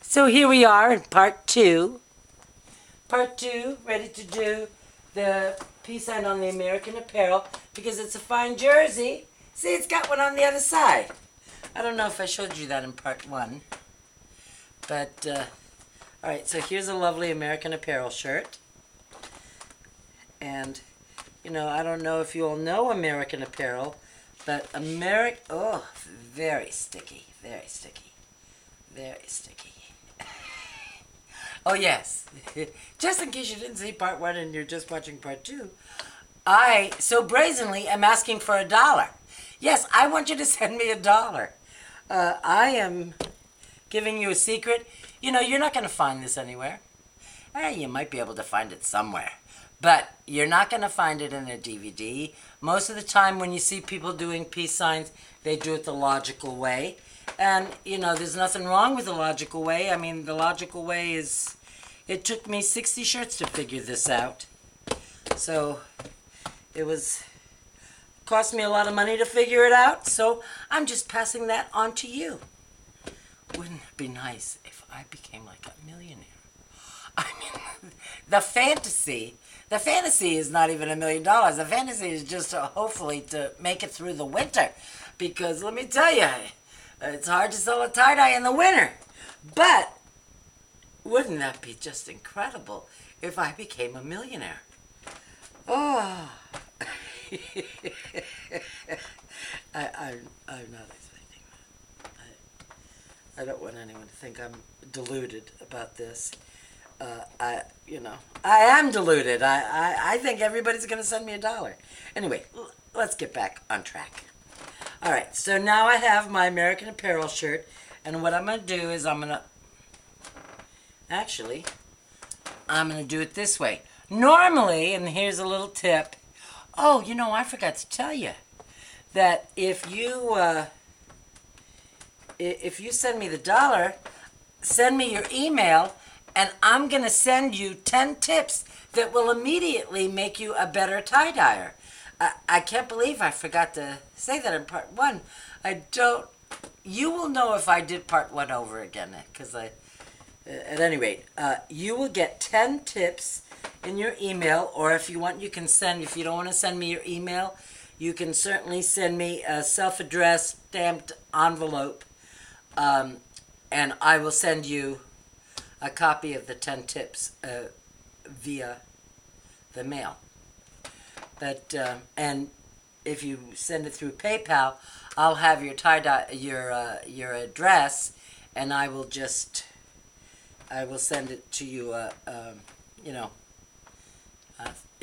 So here we are in part two. Part two, ready to do the peace sign on the American Apparel because it's a fine jersey. See, it's got one on the other side. I don't know if I showed you that in part one. But, alright, so here's a lovely American Apparel shirt. And, you know, I don't know if you all know American Apparel, but oh, very sticky, very sticky, very sticky. Oh, yes. Just in case you didn't see part one and you're just watching part two, I so brazenly am asking for $1. Yes, I want you to send me $1. I am giving you a secret. You know, you're not going to find this anywhere. You might be able to find it somewhere. But you're not going to find it in a DVD. Most of the time when you see people doing peace signs, they do it the logical way. And, you know, there's nothing wrong with the logical way. I mean, the logical way is, it took me 60 shirts to figure this out. So, cost me a lot of money to figure it out. So, I'm just passing that on to you. Wouldn't it be nice if I became like a millionaire? I mean, the fantasy is not even $1 million. The fantasy is just hopefully to make it through the winter. Because let me tell you, it's hard to sell a tie-dye in the winter. But wouldn't that be just incredible if I became a millionaire? Oh. I'm not expecting that. I don't want anyone to think I'm deluded about this. I am deluded. I think everybody's going to send me $1. Anyway, let's get back on track. All right, so now I have my American Apparel shirt, and what I'm going to do is I'm going to do it this way. Normally, and here's a little tip. Oh, you know, I forgot to tell you that if you send me the $1, send me your email, and I'm going to send you 10 tips that will immediately make you a better tie-dyer. I can't believe I forgot to say that in part one. You will know if I did part one over again, because at any rate, you will get 10 tips in your email, or if you want, you can send, if you don't want to send me your email, you can certainly send me a self-addressed stamped envelope, and I will send you a copy of the 10 tips via the mail. But and if you send it through PayPal, I'll have your your address, and I will send it to you.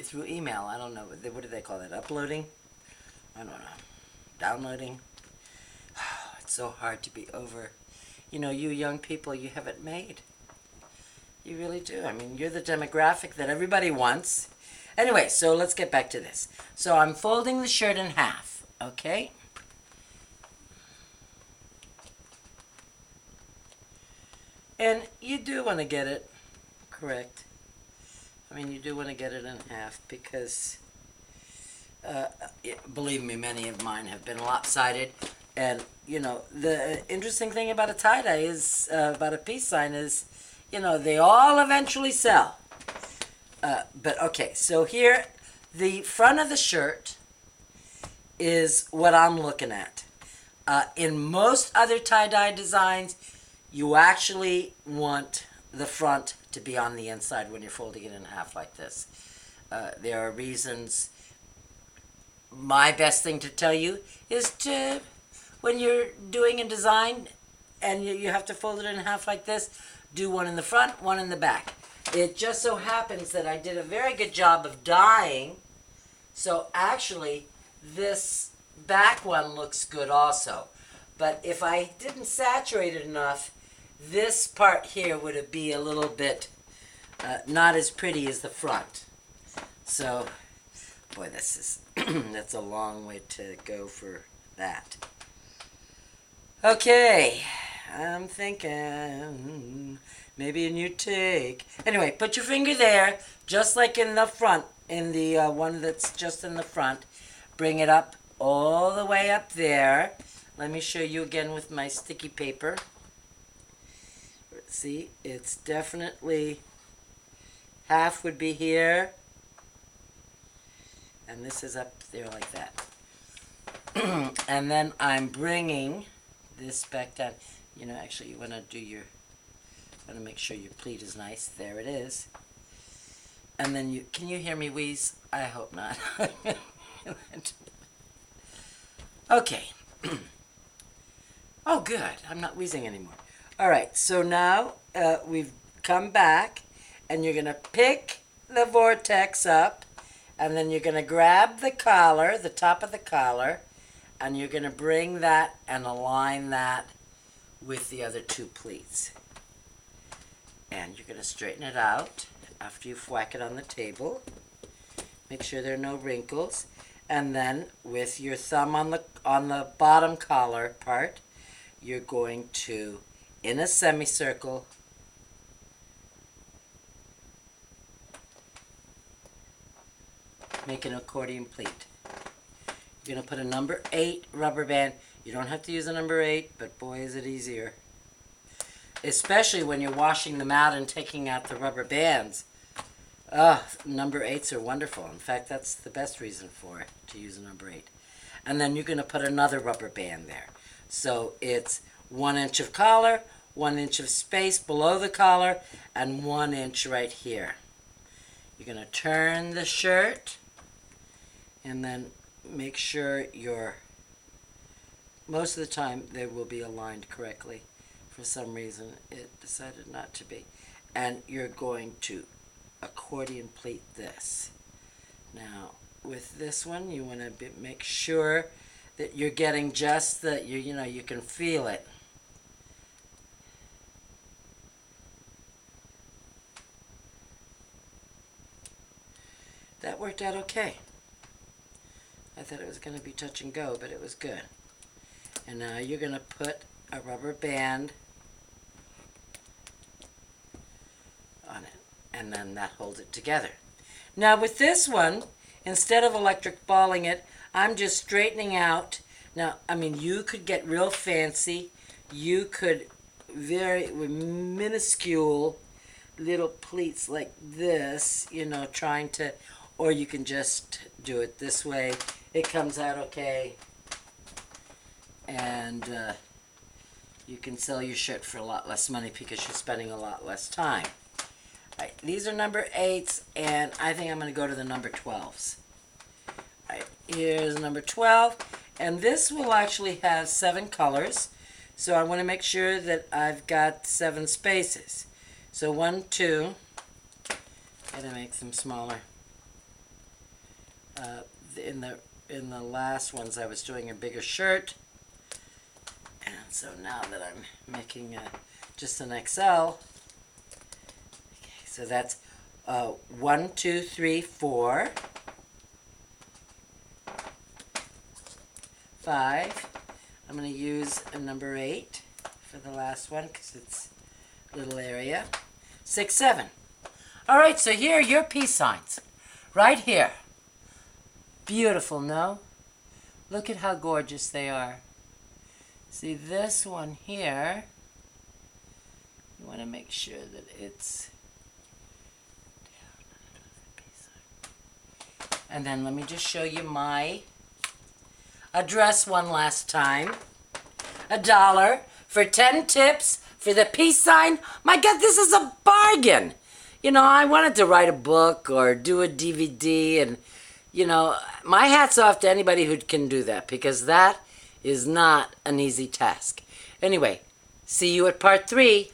Through email. I don't know. What do they call that? Uploading? I don't know. Downloading? It's so hard to be over. You know, you young people, you have it made. You really do. I mean, you're the demographic that everybody wants. Anyway, so let's get back to this. So I'm folding the shirt in half, okay? And you do want to get it correct. I mean, you do want to get it in half because, believe me, many of mine have been lopsided. And, you know, the interesting thing about a tie-dye is, about a peace sign is, you know, they all eventually sell. But, okay, so here, the front of the shirt is what I'm looking at. In most other tie-dye designs, you actually want the front to be on the inside when you're folding it in half like this. There are reasons. My best thing to tell you is to, when you're doing a design and you have to fold it in half like this, do one in the front, one in the back. It just so happens that I did a very good job of dyeing, so actually this back one looks good also. But if I didn't saturate it enough, this part here would be a little bit not as pretty as the front. So, boy, this is that's a long way to go for that. Okay, I'm thinking maybe a new take. Anyway, put your finger there, just like in the front, in the one that's just in the front. Bring it up all the way up there. Let me show you again with my sticky paper. See, it's definitely half would be here, and this is up there like that. And then I'm bringing this back down. You know, actually, you want to make sure your pleat is nice. There it is. And then can you hear me wheeze? I hope not. Okay. Oh, good. I'm not wheezing anymore. All right, so now we've come back, and you're going to pick the vortex up, and then you're going to grab the collar, the top of the collar, and you're going to bring that and align that with the other two pleats. And you're going to straighten it out after you whack it on the table. Make sure there are no wrinkles. And then with your thumb on the bottom collar part, you're going to, in a semicircle, make an accordion pleat. You're going to put a number 8 rubber band. You don't have to use a number 8, but boy is it easier. Especially when you're washing them out and taking out the rubber bands. Number 8s are wonderful. In fact, that's the best reason for it, to use a number 8. And then you're going to put another rubber band there. So it's 1 inch of collar, 1 inch of space below the collar, and 1 inch right here. You're going to turn the shirt, and then make sure most of the time they will be aligned correctly. For some reason it decided not to be. And you're going to accordion pleat this. Now with this one you want to make sure that you're getting just the, you can feel it. That worked out okay. I thought it was going to be touch and go, but it was good. And now you're going to put a rubber band on it, and then that holds it together. Now with this one, instead of electric balling it, I'm just straightening out. Now, I mean, you could get real fancy. You could with minuscule little pleats like this, trying to, or you can just do it this way. It comes out okay. And you can sell your shirt for a lot less money because you're spending a lot less time. All right, these are number 8s, and I think I'm going to go to the number 12s. All right, here's number 12, and this will actually have 7 colors, so I want to make sure that I've got 7 spaces. So 1, 2, gotta make them smaller. In the last ones I was doing a bigger shirt. And so now that I'm making just an XL, okay, so that's 1, 2, 3, 4, 5. I'm going to use a number 8 for the last one because it's a little area. 6, 7. All right, so here are your peace signs, right here. Beautiful, no? Look at how gorgeous they are. See this one here, you want to make sure that it's down. And then let me just show you my address one last time. $1 for 10 tips for the peace sign. My God, this is a bargain. I wanted to write a book or do a DVD, and my hat's off to anybody who can do that, because that is not an easy task. Anyway, see you at part 3.